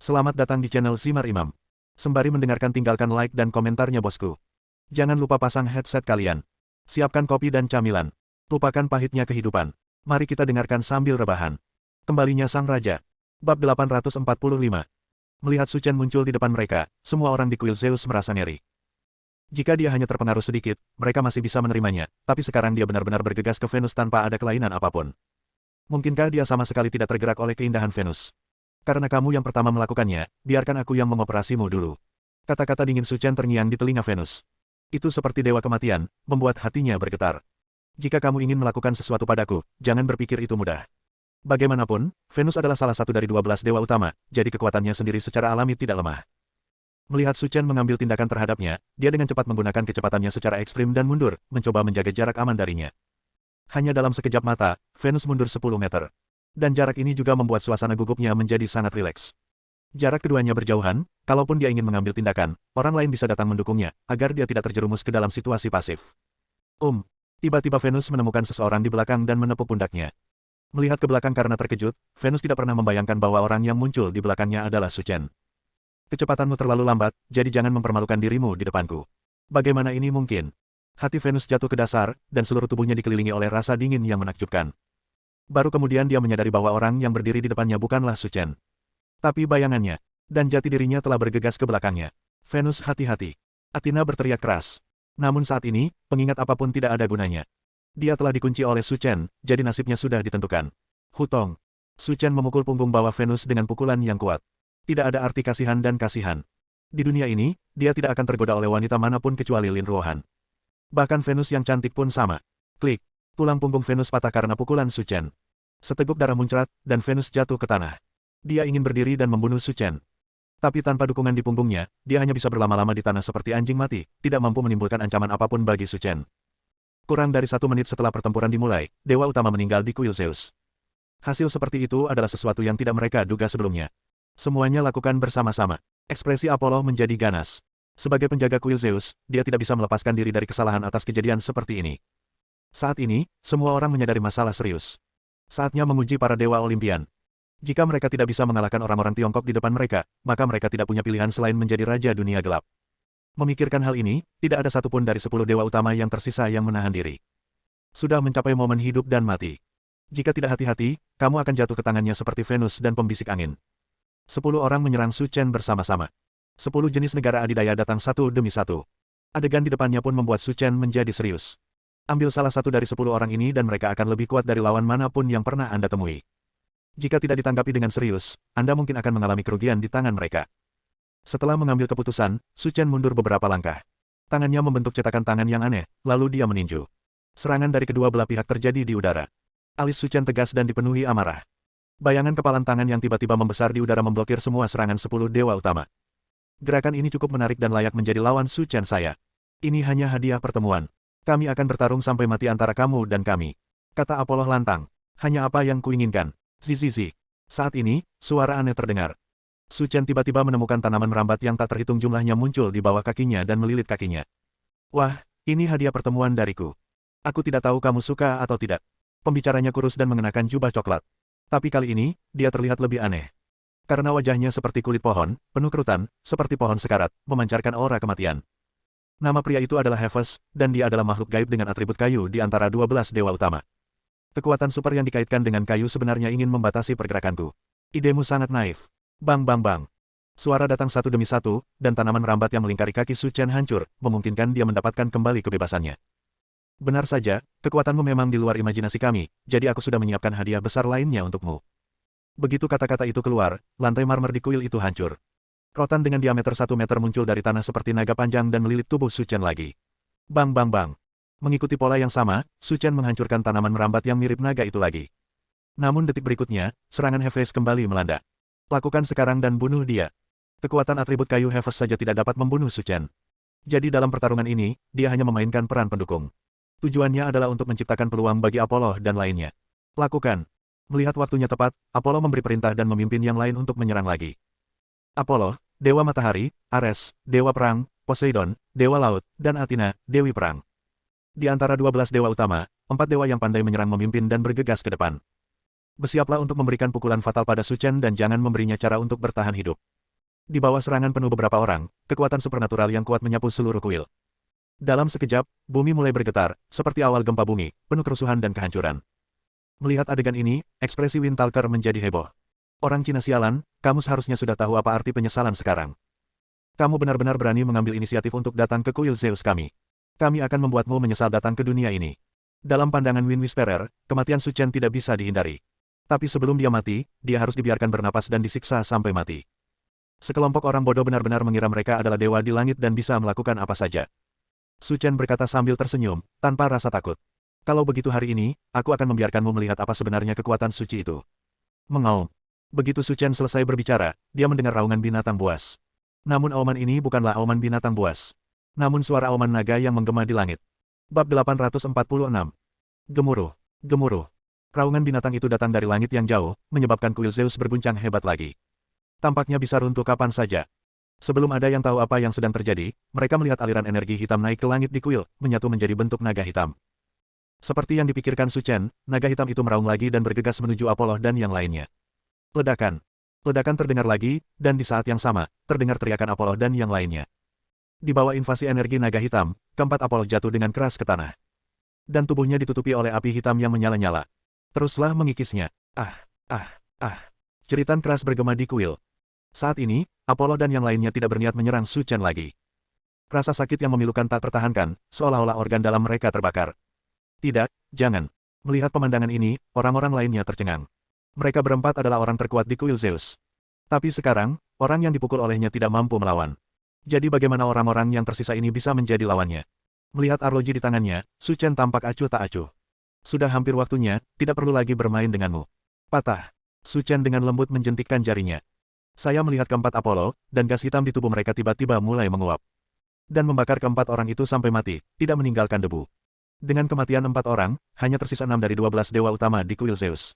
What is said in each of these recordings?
Selamat datang di channel Simar Imam. Sembari mendengarkan tinggalkan like dan komentarnya bosku. Jangan lupa pasang headset kalian. Siapkan kopi dan camilan. Lupakan pahitnya kehidupan. Mari kita dengarkan sambil rebahan. Kembalinya Sang Raja. Bab 845. Melihat Su Chen muncul di depan mereka, semua orang di kuil Zeus merasa ngeri. Jika dia hanya terpengaruh sedikit, mereka masih bisa menerimanya, tapi sekarang dia benar-benar bergegas ke Venus tanpa ada kelainan apapun. Mungkinkah dia sama sekali tidak tergerak oleh keindahan Venus? Karena kamu yang pertama melakukannya, biarkan aku yang mengoperasimu dulu. Kata-kata dingin Su Chen terngiang di telinga Venus. Itu seperti dewa kematian, membuat hatinya bergetar. Jika kamu ingin melakukan sesuatu padaku, jangan berpikir itu mudah. Bagaimanapun, Venus adalah salah satu dari 12 dewa utama, jadi kekuatannya sendiri secara alami tidak lemah. Melihat Su Chen mengambil tindakan terhadapnya, dia dengan cepat menggunakan kecepatannya secara ekstrim dan mundur, mencoba menjaga jarak aman darinya. Hanya dalam sekejap mata, Venus mundur 10 meter. Dan jarak ini juga membuat suasana gugupnya menjadi sangat rileks. Jarak keduanya berjauhan, kalaupun dia ingin mengambil tindakan, orang lain bisa datang mendukungnya, agar dia tidak terjerumus ke dalam situasi pasif. Tiba-tiba Venus menemukan seseorang di belakang dan menepuk pundaknya. Melihat ke belakang karena terkejut, Venus tidak pernah membayangkan bahwa orang yang muncul di belakangnya adalah Su Chen. Kecepatanmu terlalu lambat, jadi jangan mempermalukan dirimu di depanku. Bagaimana ini mungkin? Hati Venus jatuh ke dasar, dan seluruh tubuhnya dikelilingi oleh rasa dingin yang menakjubkan. Baru kemudian dia menyadari bahwa orang yang berdiri di depannya bukanlah Su Chen. Tapi bayangannya, dan jati dirinya telah bergegas ke belakangnya. Venus hati-hati. Athena berteriak keras. Namun saat ini, pengingat apapun tidak ada gunanya. Dia telah dikunci oleh Su Chen, jadi nasibnya sudah ditentukan. Hutong. Su Chen memukul punggung bawah Venus dengan pukulan yang kuat. Tidak ada arti kasihan dan kasihan. Di dunia ini, dia tidak akan tergoda oleh wanita manapun kecuali Lin Ruohan. Bahkan Venus yang cantik pun sama. Klik. Tulang punggung Venus patah karena pukulan Su Chen. Seteguk darah muncrat, dan Venus jatuh ke tanah. Dia ingin berdiri dan membunuh Su Chen. Tapi tanpa dukungan di punggungnya, dia hanya bisa berlama-lama di tanah seperti anjing mati, tidak mampu menimbulkan ancaman apapun bagi Su Chen. Kurang dari 1 menit setelah pertempuran dimulai, Dewa Utama meninggal di kuil Zeus. Hasil seperti itu adalah sesuatu yang tidak mereka duga sebelumnya. Semuanya lakukan bersama-sama. Ekspresi Apollo menjadi ganas. Sebagai penjaga kuil Zeus, dia tidak bisa melepaskan diri dari kesalahan atas kejadian seperti ini. Saat ini, semua orang menyadari masalah serius. Saatnya menguji para dewa Olimpian. Jika mereka tidak bisa mengalahkan orang-orang Tiongkok di depan mereka, maka mereka tidak punya pilihan selain menjadi raja dunia gelap. Memikirkan hal ini, tidak ada satupun dari 10 dewa utama yang tersisa yang menahan diri. Sudah mencapai momen hidup dan mati. Jika tidak hati-hati, kamu akan jatuh ke tangannya seperti Venus dan pembisik angin. 10 orang menyerang Su Chen bersama-sama. 10 jenis negara adidaya datang satu demi satu. Adegan di depannya pun membuat Su Chen menjadi serius. Ambil salah satu dari 10 orang ini dan mereka akan lebih kuat dari lawan manapun yang pernah Anda temui. Jika tidak ditanggapi dengan serius, Anda mungkin akan mengalami kerugian di tangan mereka. Setelah mengambil keputusan, Su Chen mundur beberapa langkah. Tangannya membentuk cetakan tangan yang aneh, lalu dia meninju. Serangan dari kedua belah pihak terjadi di udara. Alis Su Chen tegas dan dipenuhi amarah. Bayangan kepalan tangan yang tiba-tiba membesar di udara memblokir semua serangan 10 dewa utama. Gerakan ini cukup menarik dan layak menjadi lawan Su Chen saya. Ini hanya hadiah pertemuan. Kami akan bertarung sampai mati antara kamu dan kami. Kata Apollo lantang. Hanya apa yang kuinginkan. Zizizi. Saat ini, suara aneh terdengar. Su Chen tiba-tiba menemukan tanaman merambat yang tak terhitung jumlahnya muncul di bawah kakinya dan melilit kakinya. Wah, ini hadiah pertemuan dariku. Aku tidak tahu kamu suka atau tidak. Pembicaranya kurus dan mengenakan jubah coklat. Tapi kali ini, dia terlihat lebih aneh. Karena wajahnya seperti kulit pohon, penuh kerutan, seperti pohon sekarat, memancarkan aura kematian. Nama pria itu adalah Hephaestus, dan dia adalah makhluk gaib dengan atribut kayu di antara 12 dewa utama. Kekuatan super yang dikaitkan dengan kayu sebenarnya ingin membatasi pergerakanku. Idemu sangat naif. Bang bang bang. Suara datang satu demi satu, dan tanaman merambat yang melingkari kaki Su Chen hancur, memungkinkan dia mendapatkan kembali kebebasannya. Benar saja, kekuatanmu memang di luar imajinasi kami, jadi aku sudah menyiapkan hadiah besar lainnya untukmu. Begitu kata-kata itu keluar, lantai marmer di kuil itu hancur. Rotan dengan diameter 1 meter muncul dari tanah seperti naga panjang dan melilit tubuh Su Chen lagi. Bang bang bang. Mengikuti pola yang sama, Su Chen menghancurkan tanaman merambat yang mirip naga itu lagi. Namun detik berikutnya, serangan Hephaestus kembali melanda. Lakukan sekarang dan bunuh dia. Kekuatan atribut kayu Hephaestus saja tidak dapat membunuh Su Chen. Jadi dalam pertarungan ini, dia hanya memainkan peran pendukung. Tujuannya adalah untuk menciptakan peluang bagi Apollo dan lainnya. Lakukan. Melihat waktunya tepat, Apollo memberi perintah dan memimpin yang lain untuk menyerang lagi. Apollo, Dewa Matahari, Ares, Dewa Perang, Poseidon, Dewa Laut, dan Athena, Dewi Perang. Di antara 12 dewa utama, 4 dewa yang pandai menyerang memimpin dan bergegas ke depan. Bersiaplah untuk memberikan pukulan fatal pada Su Chen dan jangan memberinya cara untuk bertahan hidup. Di bawah serangan penuh beberapa orang, kekuatan supernatural yang kuat menyapu seluruh kuil. Dalam sekejap, bumi mulai bergetar, seperti awal gempa bumi, penuh kerusuhan dan kehancuran. Melihat adegan ini, ekspresi Windtalker menjadi heboh. Orang Cina sialan, kamu seharusnya sudah tahu apa arti penyesalan sekarang. Kamu benar-benar berani mengambil inisiatif untuk datang ke kuil Zeus kami. Kami akan membuatmu menyesal datang ke dunia ini. Dalam pandangan Wind Whisperer, kematian Su Chen tidak bisa dihindari. Tapi sebelum dia mati, dia harus dibiarkan bernapas dan disiksa sampai mati. Sekelompok orang bodoh benar-benar mengira mereka adalah dewa di langit dan bisa melakukan apa saja. Su Chen berkata sambil tersenyum, tanpa rasa takut. Kalau begitu hari ini, aku akan membiarkanmu melihat apa sebenarnya kekuatan suci itu. Mengaum. Begitu Su Chen selesai berbicara, dia mendengar raungan binatang buas. Namun auman ini bukanlah auman binatang buas. Namun suara auman naga yang menggema di langit. Bab 846. Gemuruh. Gemuruh. Raungan binatang itu datang dari langit yang jauh, menyebabkan kuil Zeus berguncang hebat lagi. Tampaknya bisa runtuh kapan saja. Sebelum ada yang tahu apa yang sedang terjadi, mereka melihat aliran energi hitam naik ke langit di kuil, menyatu menjadi bentuk naga hitam. Seperti yang dipikirkan Su Chen, naga hitam itu meraung lagi dan bergegas menuju Apollo dan yang lainnya. Ledakan. Ledakan terdengar lagi, dan di saat yang sama, terdengar teriakan Apollo dan yang lainnya. Di bawah invasi energi naga hitam, keempat Apollo jatuh dengan keras ke tanah. Dan tubuhnya ditutupi oleh api hitam yang menyala-nyala. Teruslah mengikisnya. Jeritan keras bergema di kuil. Saat ini, Apollo dan yang lainnya tidak berniat menyerang Su Chen lagi. Rasa sakit yang memilukan tak tertahankan, seolah-olah organ dalam mereka terbakar. Tidak, jangan. Melihat pemandangan ini, orang-orang lainnya tercengang. Mereka berempat adalah orang terkuat di kuil Zeus. Tapi sekarang, orang yang dipukul olehnya tidak mampu melawan. Jadi bagaimana orang-orang yang tersisa ini bisa menjadi lawannya? Melihat arloji di tangannya, Su Chen tampak acuh tak acuh. Sudah hampir waktunya, tidak perlu lagi bermain denganmu. Patah. Su Chen dengan lembut menjentikkan jarinya. Saya melihat keempat Apollo, dan gas hitam di tubuh mereka tiba-tiba mulai menguap. Dan membakar keempat orang itu sampai mati, tidak meninggalkan debu. Dengan kematian 4 orang, hanya tersisa 6 dari 12 dewa utama di kuil Zeus.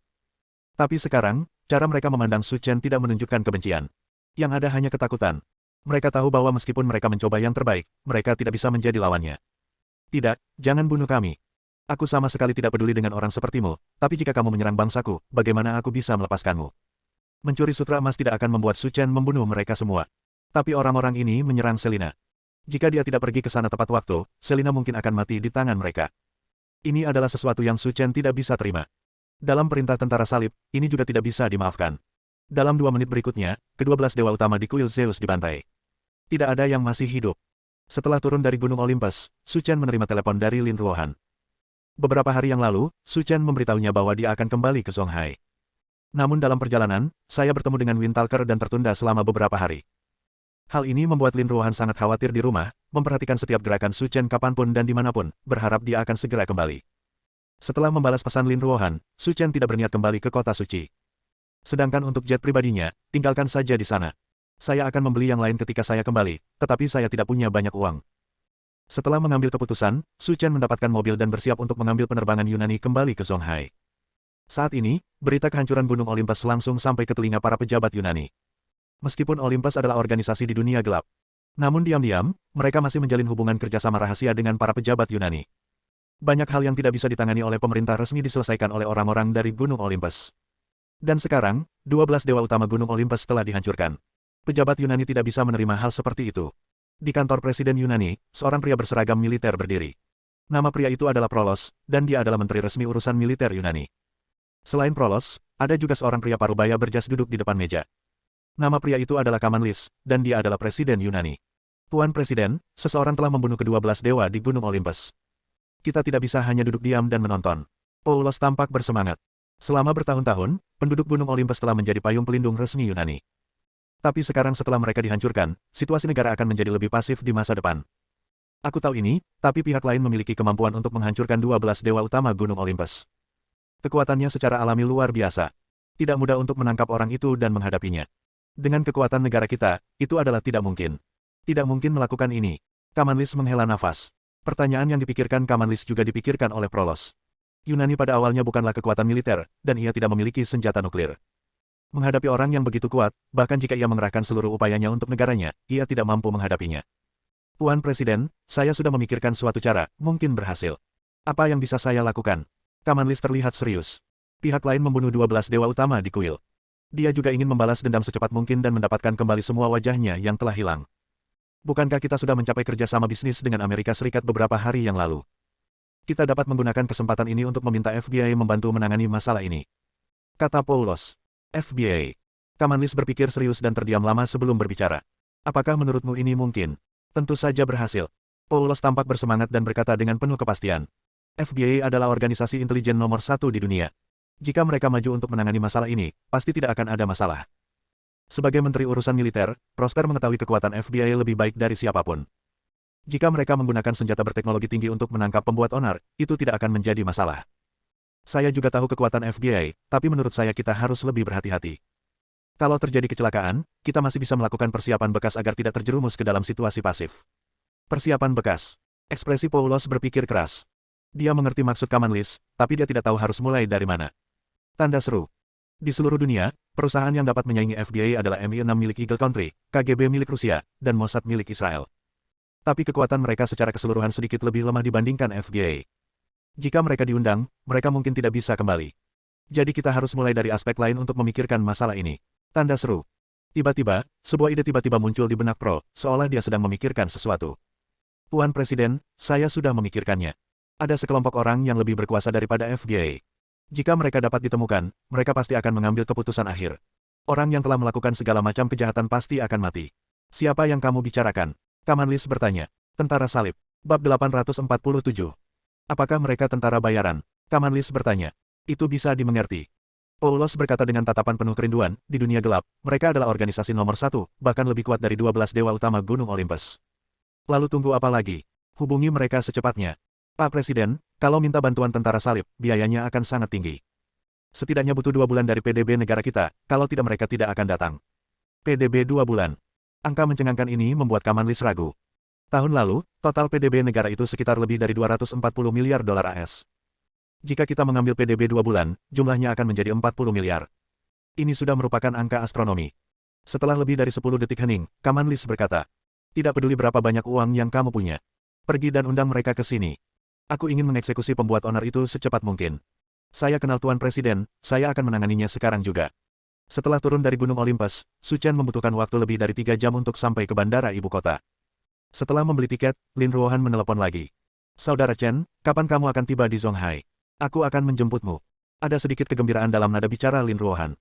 Tapi sekarang, cara mereka memandang Su Chen tidak menunjukkan kebencian. Yang ada hanya ketakutan. Mereka tahu bahwa meskipun mereka mencoba yang terbaik, mereka tidak bisa menjadi lawannya. Tidak, jangan bunuh kami. Aku sama sekali tidak peduli dengan orang sepertimu, tapi jika kamu menyerang bangsaku, bagaimana aku bisa melepaskanmu? Mencuri sutra emas tidak akan membuat Su Chen membunuh mereka semua. Tapi orang-orang ini menyerang Selina. Jika dia tidak pergi ke sana tepat waktu, Selina mungkin akan mati di tangan mereka. Ini adalah sesuatu yang Su Chen tidak bisa terima. Dalam perintah tentara salib, ini juga tidak bisa dimaafkan. Dalam 2 menit berikutnya, ke-12 dewa utama di kuil Zeus dibantai. Tidak ada yang masih hidup. Setelah turun dari Gunung Olympus, Su Chen menerima telepon dari Lin Ruohan. Beberapa hari yang lalu, Su Chen memberitahunya bahwa dia akan kembali ke Songhai. Namun dalam perjalanan, saya bertemu dengan Windtalker dan tertunda selama beberapa hari. Hal ini membuat Lin Ruohan sangat khawatir di rumah, memperhatikan setiap gerakan Su Chen kapanpun dan dimanapun, berharap dia akan segera kembali. Setelah membalas pesan Lin Ruohan, Su Chen tidak berniat kembali ke kota suci. Sedangkan untuk jet pribadinya, tinggalkan saja di sana. Saya akan membeli yang lain ketika saya kembali, tetapi saya tidak punya banyak uang. Setelah mengambil keputusan, Su Chen mendapatkan mobil dan bersiap untuk mengambil penerbangan Yunani kembali ke Songhai. Saat ini, berita kehancuran Gunung Olympus langsung sampai ke telinga para pejabat Yunani. Meskipun Olympus adalah organisasi di dunia gelap, namun diam-diam, mereka masih menjalin hubungan kerjasama rahasia dengan para pejabat Yunani. Banyak hal yang tidak bisa ditangani oleh pemerintah resmi diselesaikan oleh orang-orang dari Gunung Olympus. Dan sekarang, 12 dewa utama Gunung Olympus telah dihancurkan. Pejabat Yunani tidak bisa menerima hal seperti itu. Di kantor Presiden Yunani, seorang pria berseragam militer berdiri. Nama pria itu adalah Prolos, dan dia adalah menteri resmi urusan militer Yunani. Selain Prolos, ada juga seorang pria parubaya berjas duduk di depan meja. Nama pria itu adalah Kamanlis, dan dia adalah Presiden Yunani. Tuan Presiden, seseorang telah membunuh ke-12 dewa di Gunung Olympus. Kita tidak bisa hanya duduk diam dan menonton. Paulos tampak bersemangat. Selama bertahun-tahun, penduduk Gunung Olympus telah menjadi payung pelindung resmi Yunani. Tapi sekarang setelah mereka dihancurkan, situasi negara akan menjadi lebih pasif di masa depan. Aku tahu ini, tapi pihak lain memiliki kemampuan untuk menghancurkan 12 dewa utama Gunung Olympus. Kekuatannya secara alami luar biasa. Tidak mudah untuk menangkap orang itu dan menghadapinya. Dengan kekuatan negara kita, itu adalah tidak mungkin. Tidak mungkin melakukan ini. Kamanlis menghela nafas. Pertanyaan yang dipikirkan Kamanlis juga dipikirkan oleh Prolos. Yunani pada awalnya bukanlah kekuatan militer, dan ia tidak memiliki senjata nuklir. Menghadapi orang yang begitu kuat, bahkan jika ia mengerahkan seluruh upayanya untuk negaranya, ia tidak mampu menghadapinya. Tuan Presiden, saya sudah memikirkan suatu cara, mungkin berhasil. Apa yang bisa saya lakukan? Kamanlis terlihat serius. Pihak lain membunuh 12 dewa utama di kuil. Dia juga ingin membalas dendam secepat mungkin dan mendapatkan kembali semua wajahnya yang telah hilang. Bukankah kita sudah mencapai kerjasama bisnis dengan Amerika Serikat beberapa hari yang lalu? Kita dapat menggunakan kesempatan ini untuk meminta FBI membantu menangani masalah ini. Kata Paulos. FBI. Kamanlis berpikir serius dan terdiam lama sebelum berbicara. Apakah menurutmu ini mungkin? Tentu saja berhasil. Paulos tampak bersemangat dan berkata dengan penuh kepastian. FBI adalah organisasi intelijen nomor 1 di dunia. Jika mereka maju untuk menangani masalah ini, pasti tidak akan ada masalah. Sebagai Menteri Urusan Militer, Prosper mengetahui kekuatan FBI lebih baik dari siapapun. Jika mereka menggunakan senjata berteknologi tinggi untuk menangkap pembuat onar, itu tidak akan menjadi masalah. Saya juga tahu kekuatan FBI, tapi menurut saya kita harus lebih berhati-hati. Kalau terjadi kecelakaan, kita masih bisa melakukan persiapan bekas agar tidak terjerumus ke dalam situasi pasif. Persiapan bekas. Ekspresi Paulos berpikir keras. Dia mengerti maksud Kamanlis, tapi dia tidak tahu harus mulai dari mana. Tanda seru. Di seluruh dunia, perusahaan yang dapat menyaingi FBI adalah MI6 milik Eagle Country, KGB milik Rusia, dan Mossad milik Israel. Tapi kekuatan mereka secara keseluruhan sedikit lebih lemah dibandingkan FBI. Jika mereka diundang, mereka mungkin tidak bisa kembali. Jadi kita harus mulai dari aspek lain untuk memikirkan masalah ini. Tanda seru. Tiba-tiba, sebuah ide tiba-tiba muncul di benak Pro, seolah dia sedang memikirkan sesuatu. Tuan Presiden, saya sudah memikirkannya. Ada sekelompok orang yang lebih berkuasa daripada FBI. Jika mereka dapat ditemukan, mereka pasti akan mengambil keputusan akhir. Orang yang telah melakukan segala macam kejahatan pasti akan mati. Siapa yang kamu bicarakan? Kamanlis bertanya. Tentara Salib. Bab 847. Apakah mereka tentara bayaran? Kamanlis bertanya. Itu bisa dimengerti. Paulos berkata dengan tatapan penuh kerinduan, di dunia gelap, mereka adalah organisasi nomor 1, bahkan lebih kuat dari 12 dewa utama Gunung Olympus. Lalu tunggu apa lagi? Hubungi mereka secepatnya. Pak Presiden, kalau minta bantuan tentara salib, biayanya akan sangat tinggi. Setidaknya butuh 2 bulan dari PDB negara kita, kalau tidak mereka tidak akan datang. PDB 2 bulan. Angka mencengangkan ini membuat Kamanlis ragu. Tahun lalu, total PDB negara itu sekitar lebih dari 240 miliar dolar AS. Jika kita mengambil PDB 2 bulan, jumlahnya akan menjadi 40 miliar. Ini sudah merupakan angka astronomi. Setelah lebih dari 10 detik hening, Kamanlis berkata, tidak peduli berapa banyak uang yang kamu punya. Pergi dan undang mereka ke sini. Aku ingin mengeksekusi pembuat onar itu secepat mungkin. Saya kenal Tuan Presiden, saya akan menanganinya sekarang juga. Setelah turun dari Gunung Olympus, Su Chen membutuhkan waktu lebih dari 3 jam untuk sampai ke bandara ibu kota. Setelah membeli tiket, Lin Ruohan menelepon lagi. Saudara Chen, kapan kamu akan tiba di Zonghai? Aku akan menjemputmu. Ada sedikit kegembiraan dalam nada bicara Lin Ruohan.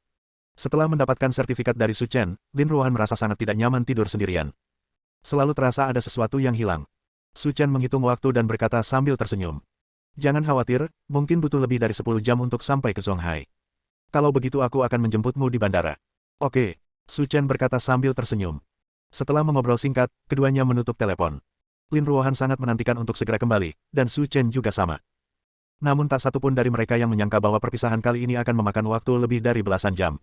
Setelah mendapatkan sertifikat dari Su Chen, Lin Ruohan merasa sangat tidak nyaman tidur sendirian. Selalu terasa ada sesuatu yang hilang. Su Chen menghitung waktu dan berkata sambil tersenyum. Jangan khawatir, mungkin butuh lebih dari 10 jam untuk sampai ke Zonghai. Kalau begitu aku akan menjemputmu di bandara. Oke, Su Chen berkata sambil tersenyum. Setelah mengobrol singkat, keduanya menutup telepon. Lin Ruohan sangat menantikan untuk segera kembali, dan Su Chen juga sama. Namun tak satu pun dari mereka yang menyangka bahwa perpisahan kali ini akan memakan waktu lebih dari belasan jam.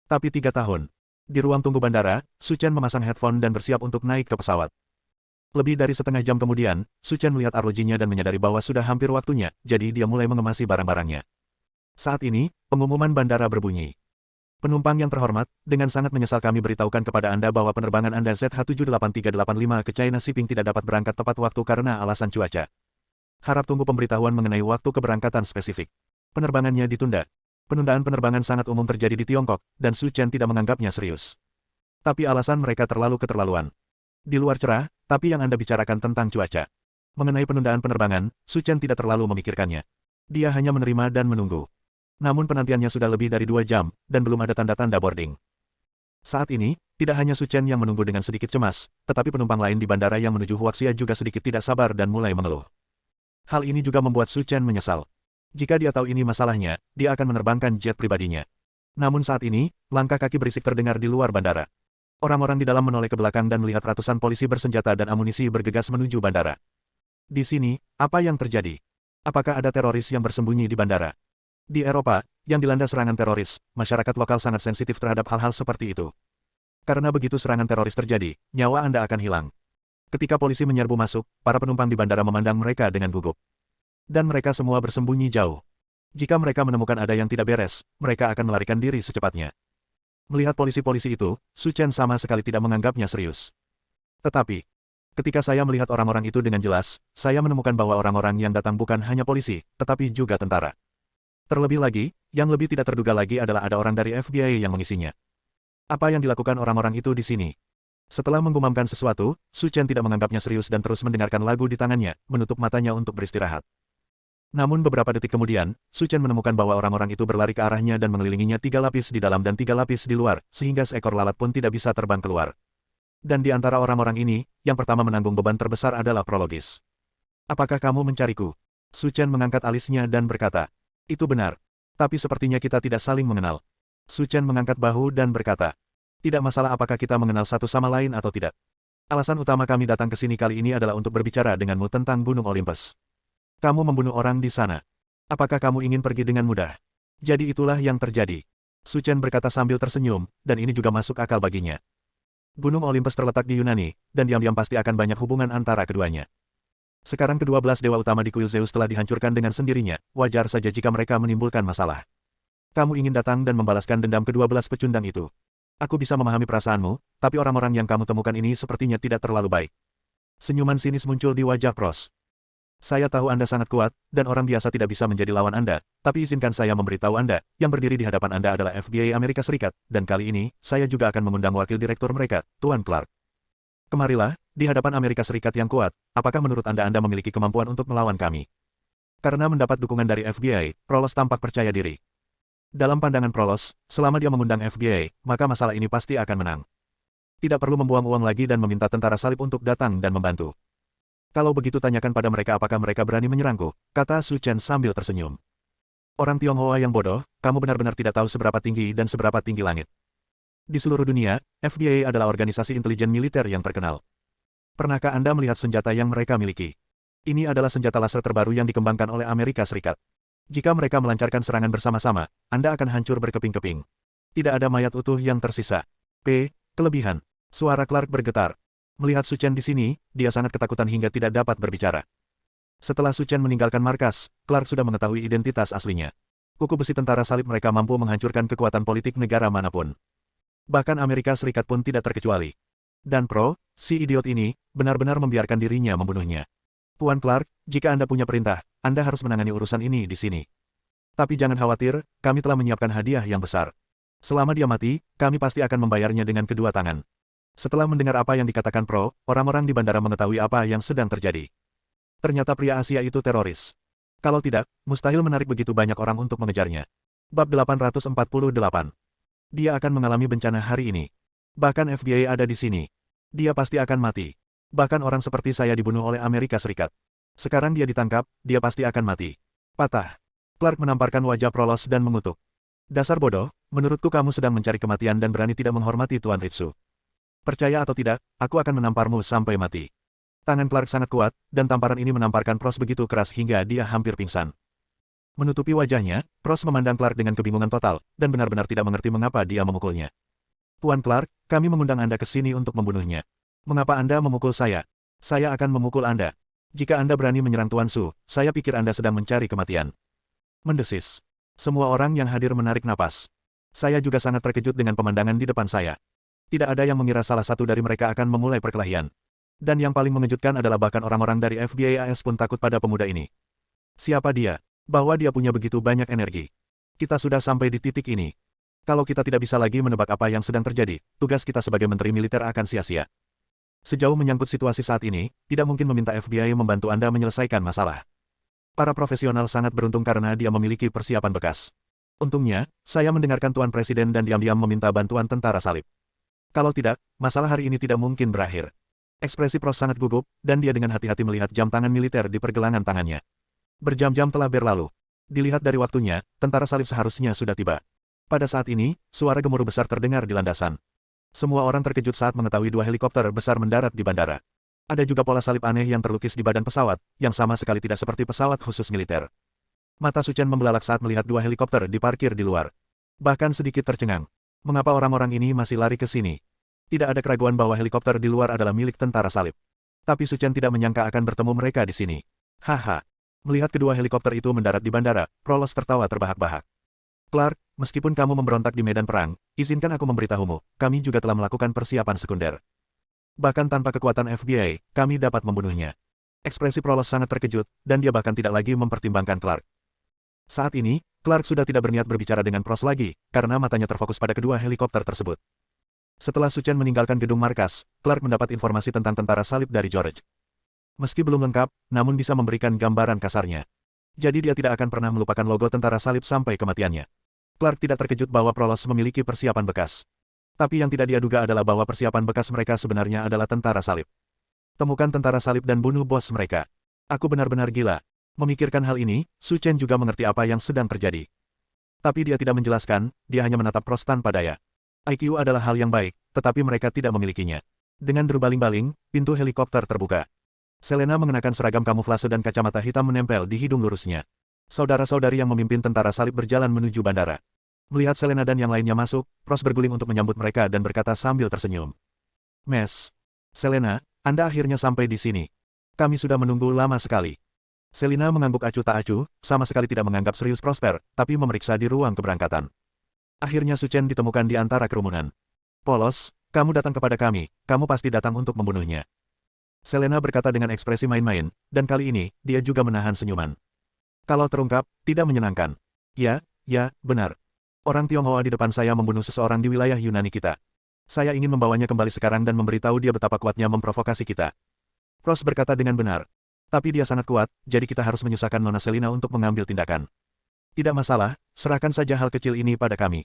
Tapi 3 tahun. Di ruang tunggu bandara, Su Chen memasang headphone dan bersiap untuk naik ke pesawat. Lebih dari setengah jam kemudian, Su Chen melihat arlojinya dan menyadari bahwa sudah hampir waktunya, jadi dia mulai mengemasi barang-barangnya. Saat ini, pengumuman bandara berbunyi. Penumpang yang terhormat, dengan sangat menyesal kami beritahukan kepada Anda bahwa penerbangan Anda ZH78385 ke China Shipping tidak dapat berangkat tepat waktu karena alasan cuaca. Harap tunggu pemberitahuan mengenai waktu keberangkatan spesifik. Penerbangannya ditunda. Penundaan penerbangan sangat umum terjadi di Tiongkok, dan Su Chen tidak menganggapnya serius. Tapi alasan mereka terlalu keterlaluan. Di luar cerah, tapi yang Anda bicarakan tentang cuaca. Mengenai penundaan penerbangan, Su Chen tidak terlalu memikirkannya. Dia hanya menerima dan menunggu. Namun penantiannya sudah lebih dari 2 jam, dan belum ada tanda-tanda boarding. Saat ini, tidak hanya Su Chen yang menunggu dengan sedikit cemas, tetapi penumpang lain di bandara yang menuju Huaxia juga sedikit tidak sabar dan mulai mengeluh. Hal ini juga membuat Su Chen menyesal. Jika dia tahu ini masalahnya, dia akan menerbangkan jet pribadinya. Namun saat ini, langkah kaki berisik terdengar di luar bandara. Orang-orang di dalam menoleh ke belakang dan melihat ratusan polisi bersenjata dan amunisi bergegas menuju bandara. Di sini, apa yang terjadi? Apakah ada teroris yang bersembunyi di bandara? Di Eropa, yang dilanda serangan teroris, masyarakat lokal sangat sensitif terhadap hal-hal seperti itu. Karena begitu serangan teroris terjadi, nyawa Anda akan hilang. Ketika polisi menyerbu masuk, para penumpang di bandara memandang mereka dengan gugup. Dan mereka semua bersembunyi jauh. Jika mereka menemukan ada yang tidak beres, mereka akan melarikan diri secepatnya. Melihat polisi-polisi itu, Su Chen sama sekali tidak menganggapnya serius. Tetapi, ketika saya melihat orang-orang itu dengan jelas, saya menemukan bahwa orang-orang yang datang bukan hanya polisi, tetapi juga tentara. Terlebih lagi, yang lebih tidak terduga lagi adalah ada orang dari FBI yang mengisinya. Apa yang dilakukan orang-orang itu di sini? Setelah menggumamkan sesuatu, Su Chen tidak menganggapnya serius dan terus mendengarkan lagu di tangannya, menutup matanya untuk beristirahat. Namun beberapa detik kemudian, Su Chen menemukan bahwa orang-orang itu berlari ke arahnya dan mengelilinginya 3 lapis di dalam dan 3 lapis di luar, sehingga seekor lalat pun tidak bisa terbang keluar. Dan di antara orang-orang ini, yang pertama menanggung beban terbesar adalah Prologis. Apakah kamu mencariku? Su Chen mengangkat alisnya dan berkata, itu benar. Tapi sepertinya kita tidak saling mengenal. Su Chen mengangkat bahu dan berkata, tidak masalah apakah kita mengenal satu sama lain atau tidak. Alasan utama kami datang ke sini kali ini adalah untuk berbicara denganmu tentang Gunung Olympus. Kamu membunuh orang di sana. Apakah kamu ingin pergi dengan mudah? Jadi itulah yang terjadi. Su Chen berkata sambil tersenyum, dan ini juga masuk akal baginya. Gunung Olympus terletak di Yunani, dan diam-diam pasti akan banyak hubungan antara keduanya. Sekarang ke-12 dewa utama di kuil Zeus telah dihancurkan dengan sendirinya, wajar saja jika mereka menimbulkan masalah. Kamu ingin datang dan membalaskan dendam ke-12 pecundang itu. Aku bisa memahami perasaanmu, tapi orang-orang yang kamu temukan ini sepertinya tidak terlalu baik. Senyuman sinis muncul di wajah Pros. Saya tahu Anda sangat kuat, dan orang biasa tidak bisa menjadi lawan Anda, tapi izinkan saya memberitahu Anda, yang berdiri di hadapan Anda adalah FBI Amerika Serikat, dan kali ini, saya juga akan mengundang wakil direktur mereka, Tuan Clark. Kemarilah, di hadapan Amerika Serikat yang kuat, apakah menurut Anda memiliki kemampuan untuk melawan kami? Karena mendapat dukungan dari FBI, Prolos tampak percaya diri. Dalam pandangan Prolos, selama dia mengundang FBI, maka masalah ini pasti akan menang. Tidak perlu membuang uang lagi dan meminta tentara salib untuk datang dan membantu. Kalau begitu tanyakan pada mereka apakah mereka berani menyerangku, kata Su Chen sambil tersenyum. Orang Tionghoa yang bodoh, kamu benar-benar tidak tahu seberapa tinggi dan seberapa tinggi langit. Di seluruh dunia, FBI adalah organisasi intelijen militer yang terkenal. Pernahkah Anda melihat senjata yang mereka miliki? Ini adalah senjata laser terbaru yang dikembangkan oleh Amerika Serikat. Jika mereka melancarkan serangan bersama-sama, Anda akan hancur berkeping-keping. Tidak ada mayat utuh yang tersisa. Kelebihan. Suara Clark bergetar. Melihat Su Chen di sini, dia sangat ketakutan hingga tidak dapat berbicara. Setelah Su Chen meninggalkan markas, Clark sudah mengetahui identitas aslinya. Kuku besi tentara salib mereka mampu menghancurkan kekuatan politik negara manapun. Bahkan Amerika Serikat pun tidak terkecuali. Dan si idiot ini, benar-benar membiarkan dirinya membunuhnya. Tuan Clark, jika Anda punya perintah, Anda harus menangani urusan ini di sini. Tapi jangan khawatir, kami telah menyiapkan hadiah yang besar. Selama dia mati, kami pasti akan membayarnya dengan kedua tangan. Setelah mendengar apa yang dikatakan orang-orang di bandara mengetahui apa yang sedang terjadi. Ternyata pria Asia itu teroris. Kalau tidak, mustahil menarik begitu banyak orang untuk mengejarnya. Bab 848. Dia akan mengalami bencana hari ini. Bahkan FBI ada di sini. Dia pasti akan mati. Bahkan orang seperti saya dibunuh oleh Amerika Serikat. Sekarang dia ditangkap, dia pasti akan mati. Patah. Clark menamparkan wajah Prolos dan mengutuk. Dasar bodoh, menurutku kamu sedang mencari kematian dan berani tidak menghormati Tuan Ritsu. Percaya atau tidak, aku akan menamparmu sampai mati. Tangan Clark sangat kuat, dan tamparan ini menamparkan Pros begitu keras hingga dia hampir pingsan. Menutupi wajahnya, Pros memandang Clark dengan kebingungan total, dan benar-benar tidak mengerti mengapa dia memukulnya. Tuan Clark, kami mengundang Anda ke sini untuk membunuhnya. Mengapa Anda memukul saya? Saya akan memukul Anda. Jika Anda berani menyerang Tuan Su, saya pikir Anda sedang mencari kematian. Mendesis. Semua orang yang hadir menarik napas. Saya juga sangat terkejut dengan pemandangan di depan saya. Tidak ada yang mengira salah satu dari mereka akan memulai perkelahian. Dan yang paling mengejutkan adalah bahkan orang-orang dari FBI AS pun takut pada pemuda ini. Siapa dia? Bahwa dia punya begitu banyak energi. Kita sudah sampai di titik ini. Kalau kita tidak bisa lagi menebak apa yang sedang terjadi, tugas kita sebagai menteri militer akan sia-sia. Sejauh menyangkut situasi saat ini, tidak mungkin meminta FBI membantu Anda menyelesaikan masalah. Para profesional sangat beruntung karena dia memiliki persiapan bekas. Untungnya, saya mendengarkan Tuan Presiden dan diam-diam meminta bantuan tentara salib. Kalau tidak, masalah hari ini tidak mungkin berakhir. Ekspresi Pros sangat gugup, dan dia dengan hati-hati melihat jam tangan militer di pergelangan tangannya. Berjam-jam telah berlalu. Dilihat dari waktunya, tentara salib seharusnya sudah tiba. Pada saat ini, suara gemuruh besar terdengar di landasan. Semua orang terkejut saat mengetahui 2 helikopter besar mendarat di bandara. Ada juga pola salib aneh yang terlukis di badan pesawat, yang sama sekali tidak seperti pesawat khusus militer. Mata Su Chen membelalak saat melihat 2 helikopter diparkir di luar. Bahkan sedikit tercengang. Mengapa orang-orang ini masih lari ke sini? Tidak ada keraguan bahwa helikopter di luar adalah milik tentara salib. Tapi Su Chen tidak menyangka akan bertemu mereka di sini. Haha. Melihat kedua helikopter itu mendarat di bandara, Prolos tertawa terbahak-bahak. Clark, meskipun kamu memberontak di medan perang, izinkan aku memberitahumu, kami juga telah melakukan persiapan sekunder. Bahkan tanpa kekuatan FBI, kami dapat membunuhnya. Ekspresi Prolos sangat terkejut, dan dia bahkan tidak lagi mempertimbangkan Clark. Saat ini, Clark sudah tidak berniat berbicara dengan Pros lagi, karena matanya terfokus pada kedua helikopter tersebut. Setelah Su Chen meninggalkan gedung markas, Clark mendapat informasi tentang tentara salib dari George. Meski belum lengkap, namun bisa memberikan gambaran kasarnya. Jadi dia tidak akan pernah melupakan logo tentara salib sampai kematiannya. Clark tidak terkejut bahwa Prolos memiliki persiapan bekas. Tapi yang tidak dia duga adalah bahwa persiapan bekas mereka sebenarnya adalah tentara salib. Temukan tentara salib dan bunuh bos mereka. Aku benar-benar gila. Memikirkan hal ini, Su Chen juga mengerti apa yang sedang terjadi. Tapi dia tidak menjelaskan, dia hanya menatap Pros tanpa daya. IQ adalah hal yang baik, tetapi mereka tidak memilikinya. Dengan berbaling-baling, pintu helikopter terbuka. Selena mengenakan seragam kamuflase dan kacamata hitam menempel di hidung lurusnya. Saudara-saudari yang memimpin tentara salib berjalan menuju bandara. Melihat Selena dan yang lainnya masuk, Pros berguling untuk menyambut mereka dan berkata sambil tersenyum. Mes. Selena, Anda akhirnya sampai di sini. Kami sudah menunggu lama sekali. Selena mengangguk acuh tak acuh, sama sekali tidak menganggap serius Prosper, tapi memeriksa di ruang keberangkatan. Akhirnya Su Chen ditemukan di antara kerumunan. Polos, kamu datang kepada kami, kamu pasti datang untuk membunuhnya. Selena berkata dengan ekspresi main-main, dan kali ini, dia juga menahan senyuman. Kalau terungkap, tidak menyenangkan. Ya, benar. Orang Tionghoa di depan saya membunuh seseorang di wilayah Yunani kita. Saya ingin membawanya kembali sekarang dan memberitahu dia betapa kuatnya memprovokasi kita. Pros berkata dengan benar. Tapi dia sangat kuat, jadi kita harus menyusahkan Nona Selina untuk mengambil tindakan. Tidak masalah, serahkan saja hal kecil ini pada kami.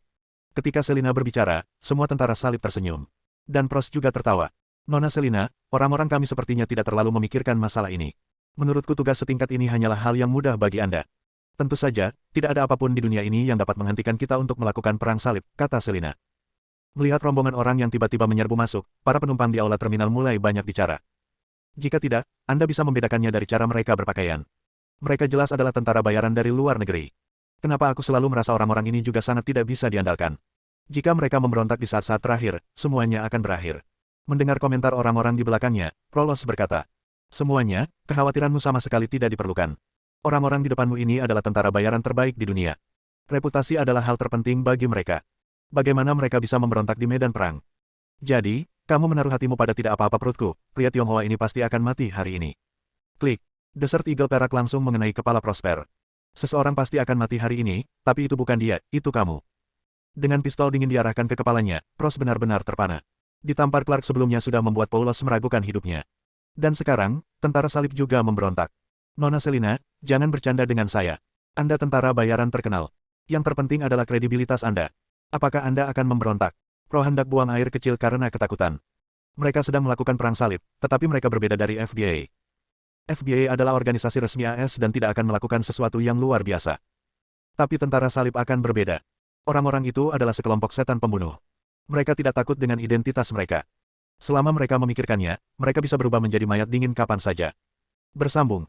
Ketika Selina berbicara, semua tentara salib tersenyum. Dan Pros juga tertawa. Nona Selina, orang-orang kami sepertinya tidak terlalu memikirkan masalah ini. Menurutku tugas setingkat ini hanyalah hal yang mudah bagi Anda. Tentu saja, tidak ada apapun di dunia ini yang dapat menghentikan kita untuk melakukan perang salib, kata Selina. Melihat rombongan orang yang tiba-tiba menyerbu masuk, para penumpang di aula terminal mulai banyak bicara. Jika tidak, Anda bisa membedakannya dari cara mereka berpakaian. Mereka jelas adalah tentara bayaran dari luar negeri. Kenapa aku selalu merasa orang-orang ini juga sangat tidak bisa diandalkan? Jika mereka memberontak di saat-saat terakhir, semuanya akan berakhir. Mendengar komentar orang-orang di belakangnya, Prolos berkata, semuanya, kekhawatiranmu sama sekali tidak diperlukan. Orang-orang di depanmu ini adalah tentara bayaran terbaik di dunia. Reputasi adalah hal terpenting bagi mereka. Bagaimana mereka bisa memberontak di medan perang? Jadi, kamu menaruh hatimu pada tidak apa-apa perutku, pria Tionghoa ini pasti akan mati hari ini. Klik. Desert Eagle perak langsung mengenai kepala Prosper. Seseorang pasti akan mati hari ini, tapi itu bukan dia, itu kamu. Dengan pistol dingin diarahkan ke kepalanya, Pros benar-benar terpana. Ditampar Clark sebelumnya sudah membuat Paulos meragukan hidupnya. Dan sekarang, tentara salib juga memberontak. Nona Selina, jangan bercanda dengan saya. Anda tentara bayaran terkenal. Yang terpenting adalah kredibilitas Anda. Apakah Anda akan memberontak? Pro hendak buang air kecil karena ketakutan. Mereka sedang melakukan perang salib, tetapi mereka berbeda dari FBI. FBI adalah organisasi resmi AS dan tidak akan melakukan sesuatu yang luar biasa. Tapi tentara salib akan berbeda. Orang-orang itu adalah sekelompok setan pembunuh. Mereka tidak takut dengan identitas mereka. Selama mereka memikirkannya, mereka bisa berubah menjadi mayat dingin kapan saja. Bersambung.